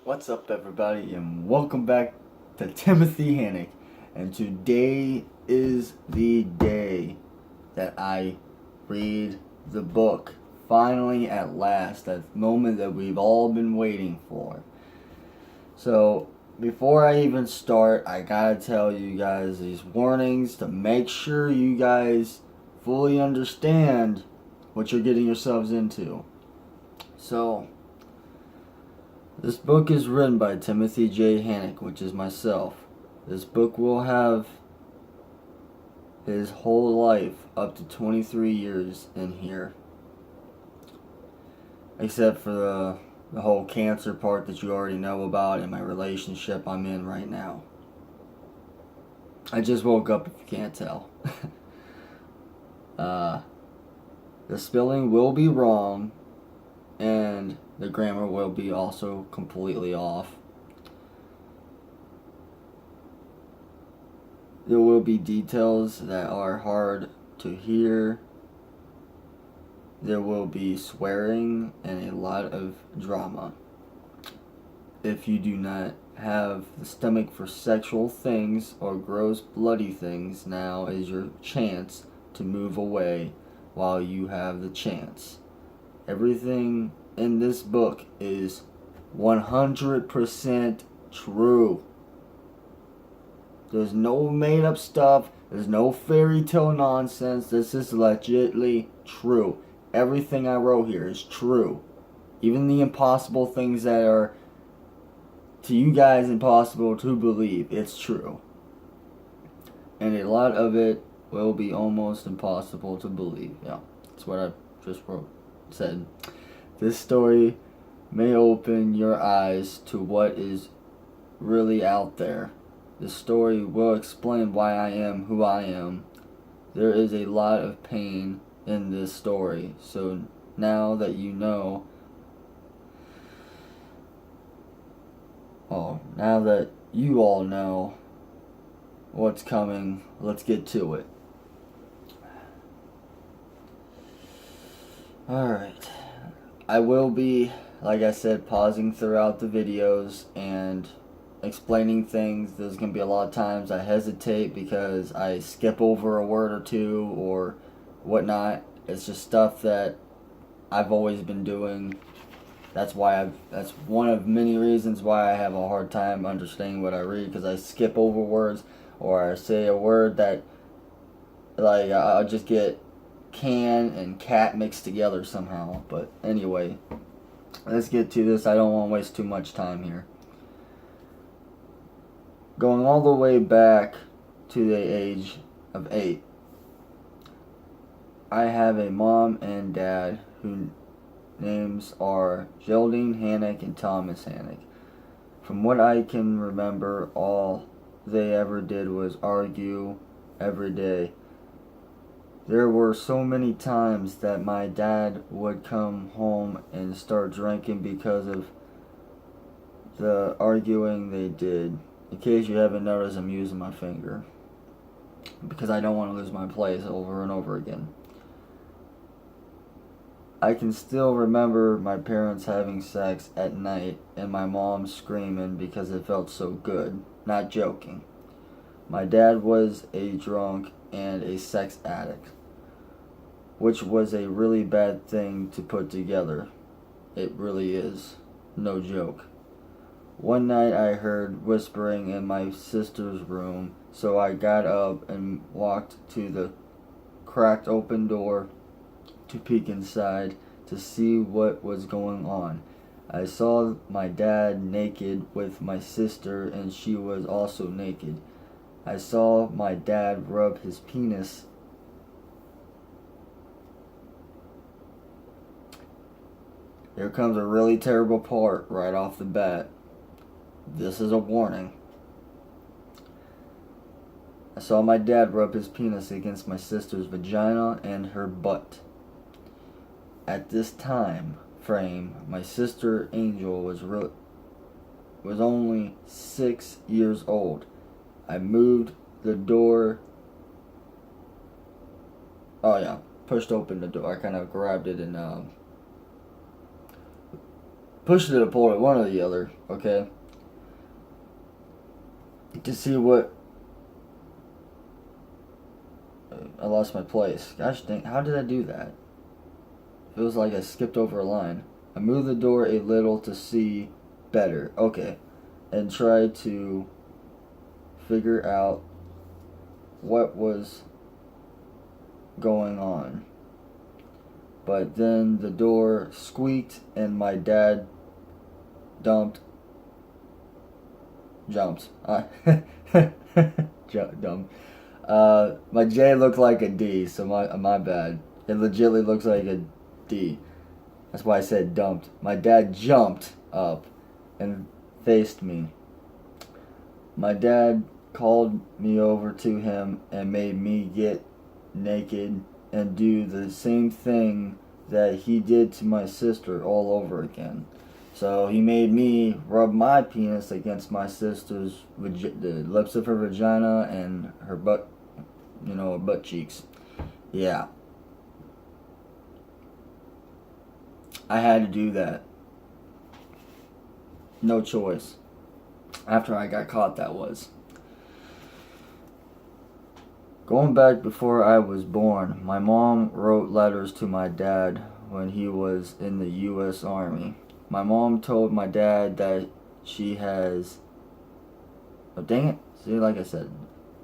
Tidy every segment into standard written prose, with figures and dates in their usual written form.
What's up, everybody, and welcome back to Timothy Hannick. And today is the day that I read the book. Finally, at last, that moment that we've all been waiting for. So, before I even start, I gotta tell you guys these warnings to make sure you guys fully understand what you're getting yourselves into. So, this book is written by Timothy J. Hannick, which is myself. This book will have his whole life, up to 23 years in here. Except for the whole cancer part that you already know about and my relationship I'm in right now. I just woke up, if you can't tell. The spelling will be wrong, and the grammar will be also completely off. There will be details that are hard to hear. There will be swearing and a lot of drama. If you do not have the stomach for sexual things or gross bloody things, now is your chance to move away while you have the chance. Everything in this book is 100% true. There's no made up stuff. There's no fairy tale nonsense. This is legitimately true. Everything I wrote here is true. Even the impossible things that are to you guys impossible to believe, it's true. And a lot of it will be almost impossible to believe. Yeah, that's what I just said. This story may open your eyes to what is really out there. The story will explain why I am who I am. There is a lot of pain in this story. So now that you know, now that you all know what's coming, let's get to it. Alright. I will be, like I said, pausing throughout the videos and explaining things. There's going to be a lot of times I hesitate because I skip over a word or two or whatnot. It's just stuff that I've always been doing. That's one of many reasons why I have a hard time understanding what I read, because I skip over words or I say a word that, like, I'll just get can and cat mixed together somehow. But anyway, let's get to this. I don't want to waste too much time here. Going all the way back to the age of 8, I have a mom and dad whose names are Geraldine Hannick and Thomas Hannick. From what I can remember, all they ever did was argue every day. There were so many times that my dad would come home and start drinking because of the arguing they did. In case you haven't noticed, I'm using my finger because I don't want to lose my place over and over again. I can still remember my parents having sex at night and my mom screaming because it felt so good. Not joking. My dad was a drunk and a sex addict, which was a really bad thing to put together. It really is. No joke. One night I heard whispering in my sister's room, so I got up and walked to the cracked open door to peek inside to see what was going on. I saw my dad naked with my sister, and she was also naked. I saw my dad rub his penis. Here comes a really terrible part right off the bat. This is a warning. I saw my dad rub his penis against my sister's vagina and her butt. At this time frame, my sister Angel was only 6 years old. I moved the door. Oh yeah, pushed open the door. I kind of grabbed it and Push it or pull it, one or the other, okay? To see what... I lost my place. Gosh dang, how did I do that? It was like I skipped over a line. I moved the door a little to see better. Okay. And tried to figure out what was going on. But then the door squeaked and my dad jumped. Dumb. My J looked like a D, so my bad. It legitimately looks like a D. That's why I said dumped. My dad jumped up and faced me. My dad called me over to him and made me get naked and do the same thing that he did to my sister all over again. So he made me rub my penis against my sister's, the lips of her vagina and her butt, her butt cheeks. Yeah. I had to do that. No choice. After I got caught, that was. Going back before I was born, my mom wrote letters to my dad when he was in the U.S. Army. My mom told my dad that she has... Oh, dang it. See, like I said,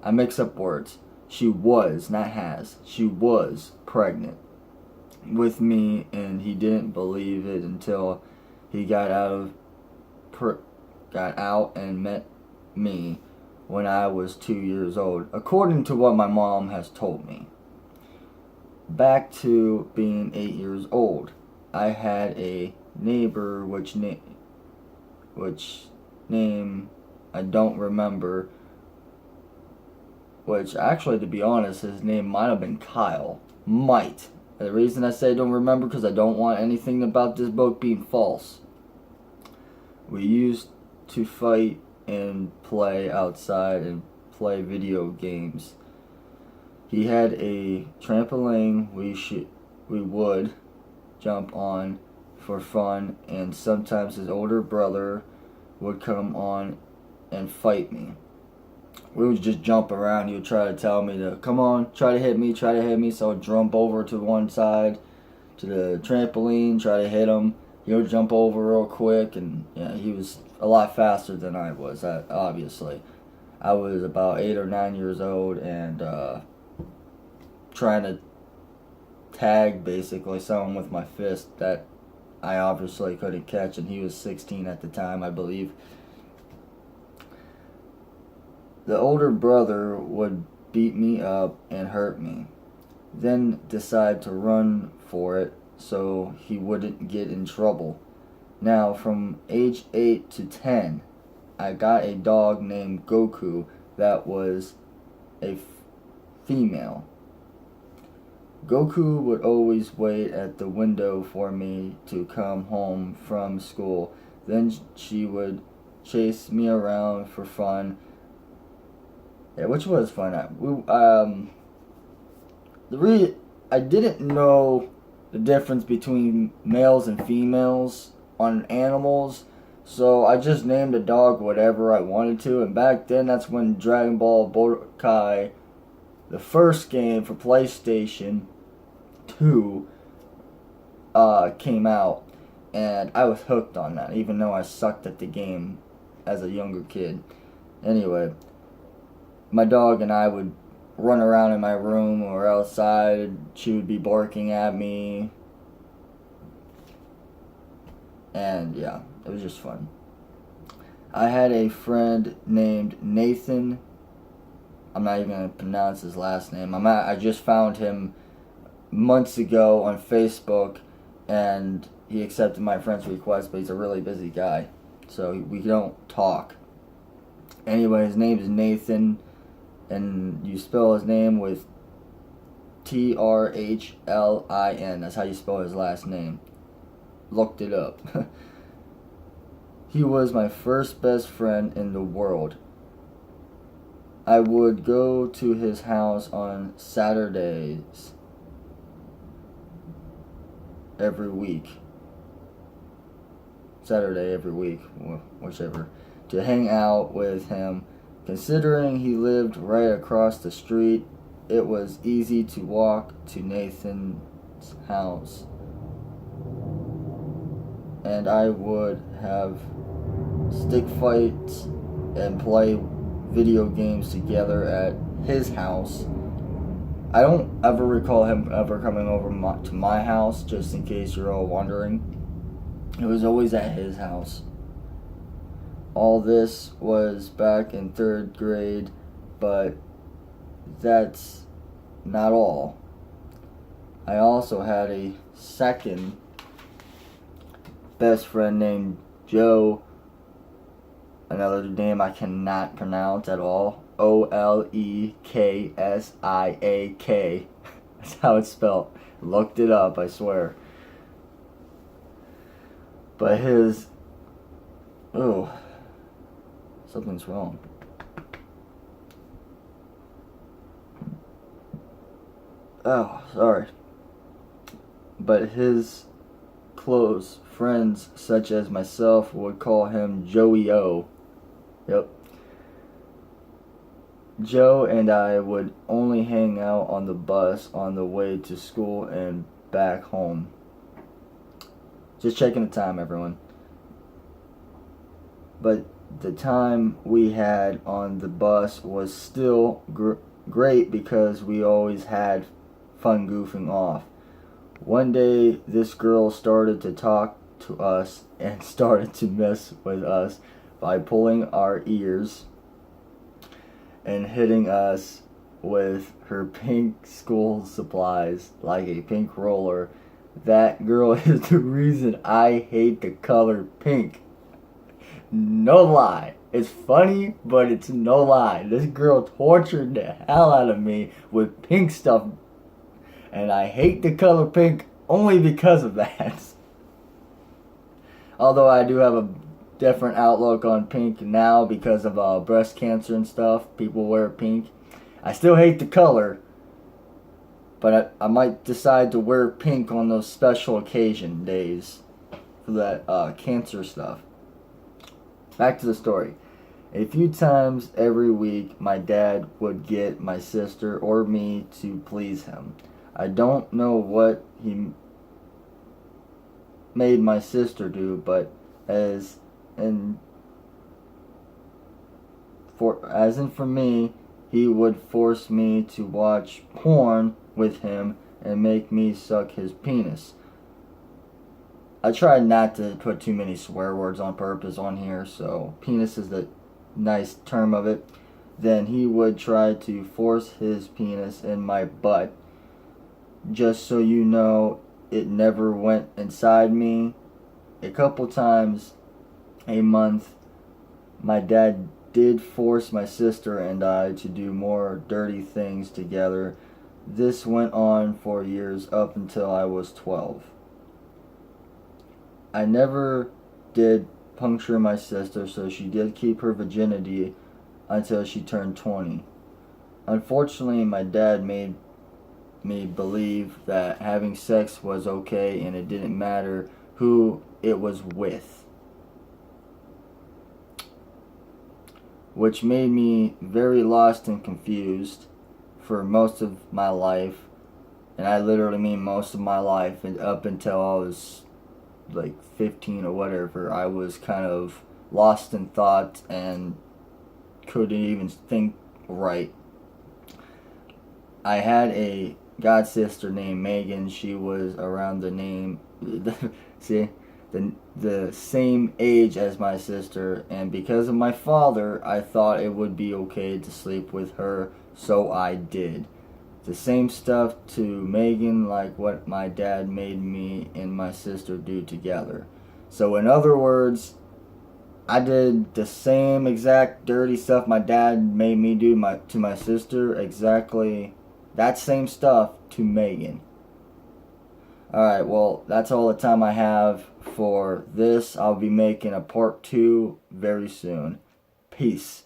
I mix up words. She was, not has. She was pregnant with me, and he didn't believe it until he got out and met me when I was 2 years old, according to what my mom has told me. Back to being 8 years old, I had a neighbor which name I don't remember, which actually, to be honest, his name might have been Kyle. Might. The reason I say I don't remember because I don't want anything about this book being false. We used to fight and play outside and play video games. He had a trampoline we would jump on for fun, and sometimes his older brother would come on and fight me. We would just jump around. He would try to tell me to, come on, try to hit me. So I'd jump over to one side to the trampoline, try to hit him. He would jump over real quick, and yeah, he was a lot faster than I was, obviously. I was about 8 or 9 years old and trying to tag, basically, someone with my fist that I obviously couldn't catch, and he was 16 at the time, I believe. The older brother would beat me up and hurt me, then decide to run for it so he wouldn't get in trouble. Now, from age 8 to 10, I got a dog named Goku that was a female. Goku would always wait at the window for me to come home from school. Then she would chase me around for fun. Yeah, which was fun. I didn't know the difference between males and females on animals, so I just named a dog whatever I wanted to. And back then, that's when Dragon Ball Budokai, the first game for PlayStation 2, came out, and I was hooked on that, even though I sucked at the game as a younger kid. Anyway, my dog and I would run around in my room or outside. She would be barking at me. And yeah, it was just fun. I had a friend named Nathan. I'm not even going to pronounce his last name. I just found him months ago on Facebook, and he accepted my friend's request, but he's a really busy guy, so we don't talk. Anyway, his name is Nathan, and you spell his name with Trhlin. That's how you spell his last name. Looked it up. He was my first best friend in the world. I would go to his house on Saturdays every week. Saturday every week, whichever, to hang out with him. Considering he lived right across the street, it was easy to walk to Nathan's house. And I would have stick fights and play video games together at his house. I don't ever recall him ever coming over to my house, just in case you're all wondering. It was always at his house. All this was back in 3rd grade, but that's not all. I also had a second best friend named Joe, another name I cannot pronounce at all. Oleksiak. That's how it's spelled. Looked it up, I swear. But something's wrong. Oh, sorry. But his close friends, such as myself, would call him Joey O. Yep. Joe and I would only hang out on the bus on the way to school and back home. Just checking the time, everyone. But the time we had on the bus was still great because we always had fun goofing off. One day, this girl started to talk to us and started to mess with us by pulling our ears and hitting us with her pink school supplies like a pink roller. That girl is the reason I hate the color pink. No lie. It's funny, but it's no lie. This girl tortured the hell out of me with pink stuff, and I hate the color pink only because of that. Although I do have a different outlook on pink now because of breast cancer and stuff. People wear pink. I still hate the color, but I might decide to wear pink on those special occasion days for that cancer stuff. Back to the story. A few times every week, my dad would get my sister or me to please him. I don't know what he made my sister do, but as in for me, he would force me to watch porn with him and make me suck his penis. I tried not to put too many swear words on purpose on here, so penis is the nice term of it. Then he would try to force his penis in my butt. Just so you know, it never went inside me. A couple times a month, my dad did force my sister and I to do more dirty things together. This went on for years up until I was 12. I never did puncture my sister, so she did keep her virginity until she turned 20. Unfortunately, my dad made me believe that having sex was okay and it didn't matter who it was with, which made me very lost and confused for most of my life. And I literally mean most of my life, and up until I was like 15 or whatever, I was kind of lost in thought and couldn't even think right. I had a god sister named Megan. She was around the same age as my sister, and because of my father, I thought it would be okay to sleep with her, so I did. The same stuff to Megan like what my dad made me and my sister do together. So in other words, I did the same exact dirty stuff my dad made me do to my sister, exactly that same stuff to Megan. Alright, well, that's all the time I have for this. I'll be making a part 2 very soon. Peace.